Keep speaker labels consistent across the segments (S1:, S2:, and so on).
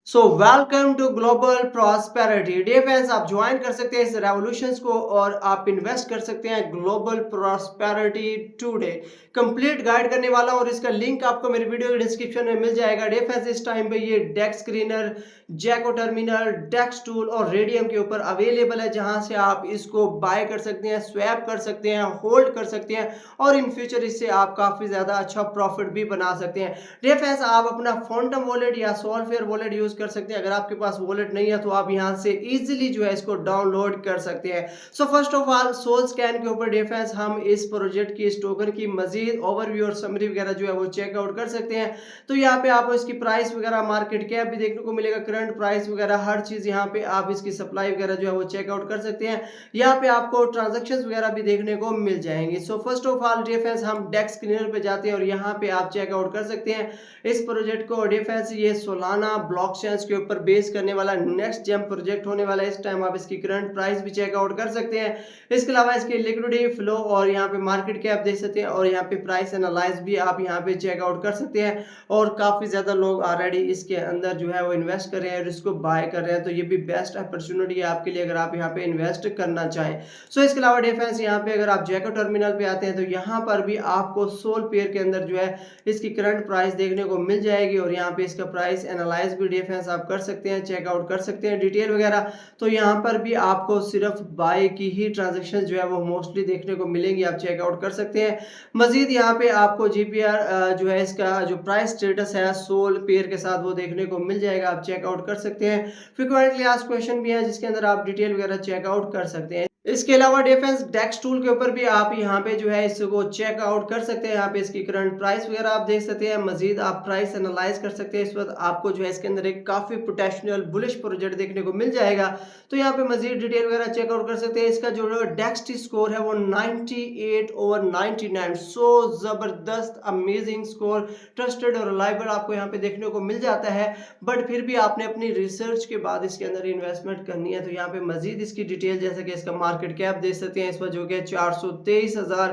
S1: Welcome to global prosperity day friends. आप join कर सकते हैं इस रेवोल्यूशंस को और आप इन्वेस्ट कर सकते हैं global prosperity today. Complete guide करने वाला हूं और इसका लिंक आपको मेरे वीडियो के डिस्क्रिप्शन में मिल जाएगा। डे फ्रेंड्स, इस टाइम पे ये डेक्स स्क्रीनर, जैको टर्मिनल, डेक्स टूल और रेडियम के ऊपर अवेलेबल है, जहां से आप इसको बाय कर सकते हैं, स्वैप कर सकते हैं, होल्ड कर सकते हैं और इन फ्यूचर इससे आप काफी ज्यादा अच्छा प्रॉफिट भी बना सकते हैं। डे फ्रेंड्स, आप अपना फोनटम वॉलेट या सॉल्फेयर वॉलेट यूज कर सकते हैं। अगर आपके पास वॉलेट नहीं है तो आप यहां से इजीली जो है इसको डाउनलोड कर सकते हैं। सो फर्स्ट ऑफ ऑल, सोल स्कैन के ऊपर डिफेंस हम इस प्रोजेक्ट की, इस टोकन की मजीद ओवरव्यू और समरी वगैरह जो है वो चेकआउट कर सकते हैं। तो यहाँ पे आपको इसकी प्राइस वगैरह, मार्केट कैप भी देखने को मिलेगा, करंट प्राइस वगैरह हर चीज यहाँ पे आप इसकी सप्लाई वगैरह जो है वो चेकआउट कर सकते हैं। यहाँ पे आपको ट्रांजेक्शन वगैरह भी देखने को मिल जाएंगे। सो फर्स्ट ऑफ ऑल डिफेंस, हम डेक्स क्लीनर पे जाते हैं और यहाँ पे आप चेकआउट कर सकते हैं इस प्रोजेक्ट को। डिफेंस ये सोलाना ब्लॉकचेन के ऊपर बेस करने वाला नेक्स्ट जेम प्रोजेक्ट होने वाला है। इस टाइम आप इसकी करंट प्राइस भी चेकआउट कर सकते हैं। इसके अलावा इसकी लिक्विडिटी फ्लो और यहाँ पे मार्केट कैप देख सकते हैं और यहाँ पे प्राइस एनालाइज भी आप यहाँ पे चेकआउट कर सकते हैं। और काफी ज्यादा लोग ऑलरेडी इसके अंदर जो है वो इन्वेस्ट कर रहे हैं और इसको बाय कर रहे हैं, तो ये भी बेस्ट अपॉर्चुनिटी है आपके लिए अगर आप यहाँ पे इन्वेस्ट करना चाहें। सो इसके अलावा डिफेंस, यहाँ पे अगर आप जैको टर्मिनल पे आते हैं तो यहाँ पर भी आपको सोल पेयर के अंदर जो है इसकी करंट प्राइस देखने को मिल जाएगी और यहाँ पे इसका प्राइस एनालाइज भी डिफेंस आप कर सकते हैं, चेकआउट कर सकते हैं डिटेल वगैरह। तो यहाँ पर भी आपको सिर्फ बाय की ही ट्रांजेक्शन जो है वो मोस्टली देखने को मिलेंगी, आप चेकआउट कर सकते हैं। मजीद यहाँ पे आपको जीपीआर जो है, इसका जो प्राइस स्टेटस है सोल पेयर के साथ, वो देखने को मिल जाएगा, आप चेकआउट कर सकते हैं। फ्रीक्वेंटली आस्क्ड क्वेश्चन भी है जिसके अंदर आप डिटेल वगैरह चेकआउट कर सकते हैं। इसके अलावा डिफेंस डेक्स टूल के ऊपर भी आप यहाँ पे जो है इसको चेकआउट कर सकते हैं। यहाँ पे इसकी करंट प्राइस वगैरह आप देख सकते हैं, मजीद आप प्राइस एनालाइज कर सकते हैं। इस वक्त आपको जो है इसके अंदर एक काफी पोटेंशियल बुलिश प्रोजेक्ट देखने को मिल जाएगा, तो यहाँ पे मजीद डिटेल वगैरह चेकआउट कर सकते हैं। इसका जो डेक्स स्कोर है वो 98/99, सो जबरदस्त अमेजिंग स्कोर, ट्रस्टेड और रिलायबल आपको यहाँ पे देखने को मिल जाता है। बट फिर भी आपने अपनी रिसर्च के बाद इसके अंदर इन्वेस्टमेंट करनी है। तो यहाँ पे मजीद इसकी डिटेल, जैसे कि इसका मार्केट कैप देख सकते हैं इस वक्त जो कि 423,000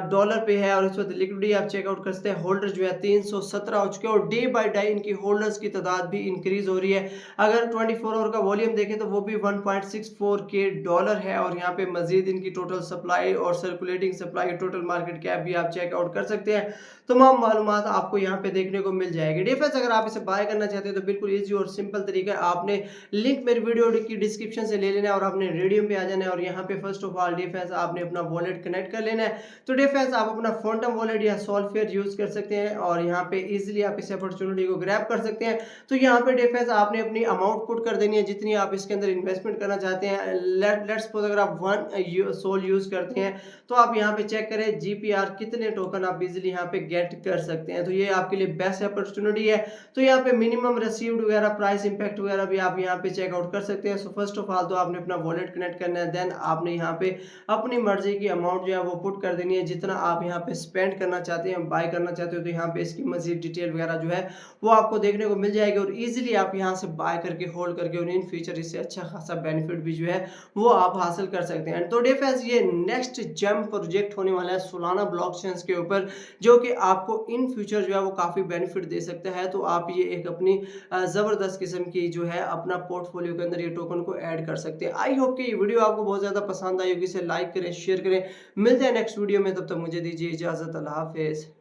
S1: डॉलर पे है और इस वक्त लिक्विडिटी आप चेकआउट कर सकते हैं। होल्डर जो है 317 हो चुके हैं और डे बाय डे इनकी होल्डर्स की तादाद भी इंक्रीज हो रही है। अगर 24 आवर का वॉल्यूम देखें तो वो भी 1.64 के डॉलर है और यहाँ पे मजीद इनकी टोटल सप्लाई और circulating supply, total market cap भी आप चेकआउट कर सकते हैं। तमाम मालूमात आपको यहाँ पे देखने को मिल जाएगी। डिफेंस, अगर आप इसे बाय करना चाहते हैं तो बिल्कुल ईजी और सिंपल तरीका है, आपने लिंक मेरे वीडियो की डिस्क्रिप्शन से ले लेना है और आपने रेडियम पे आ जाना है और यहाँ पे फर्स्ट ऑफ ऑल डिफेंस आपने अपना वॉलेट कनेक्ट कर लेना है। तो डिफेंस, आप अपना फोनटम वॉलेट या सॉल्फेयर यूज कर सकते हैं और यहाँ पे इजीली आप इस अपॉर्चुनिटी को ग्रैब कर सकते हैं। तो यहाँ पे डिफेंस आपने अपनी अमाउंट पुट कर देनी है जितनी आप इसके अंदर इन्वेस्टमेंट करना चाहते हैं। लेट्स सपोज अगर आप 1 सोल यूज करते हैं तो आप यहाँ पे चेक करें जीपीआर कितने टोकन आप इजीली यहाँ पे गेट कर सकते हैं। तो ये आपके लिए बेस्ट अपॉर्चुनिटी है। तो यहाँ पे मिनिमम रिसीव्ड वगैरह, प्राइस इंपैक्ट वगैरह भी आप यहाँ पे चेकआउट कर सकते हैं। सो फर्स्ट ऑफ ऑल तो आपने अपना वॉलेट कनेक्ट करना है, देन आपने यहाँ पे अपनी मर्जी की अमाउंट जो है वो पुट कर देनी है, जितना आप यहाँ पे स्पेंड करना चाहते हैं, बाय करना चाहते हो। तो यहाँ पे इसकी मजीद डिटेल वगैरह जो है वो आपको देखने को मिल जाएगी और इजीली आप यहाँ से बाय करके, होल्ड करके और इन फ्यूचर इससे अच्छा खासा बेनिफिट भी जो है वो आप हासिल कर सकते हैं। तो डिफेंस, ये नेक्स्ट जेम प्रोजेक्ट होने वाला है सोलाना ब्लॉकचेन के ऊपर, जो कि आपको इन फ्यूचर जो है वो काफी बेनिफिट दे सकता है। तो आप ये एक अपनी जबरदस्त किस्म की जो है अपना पोर्टफोलियो के अंदर ये टोकन को ऐड कर सकते हैं। आई होप कि ये वीडियो आपको बहुत ज्यादा पसंद आई होगी। इसे लाइक करें, शेयर करें। मिलते हैं नेक्स्ट वीडियो में, तब तक मुझे दीजिए इजाजत। अल्लाह हाफिज।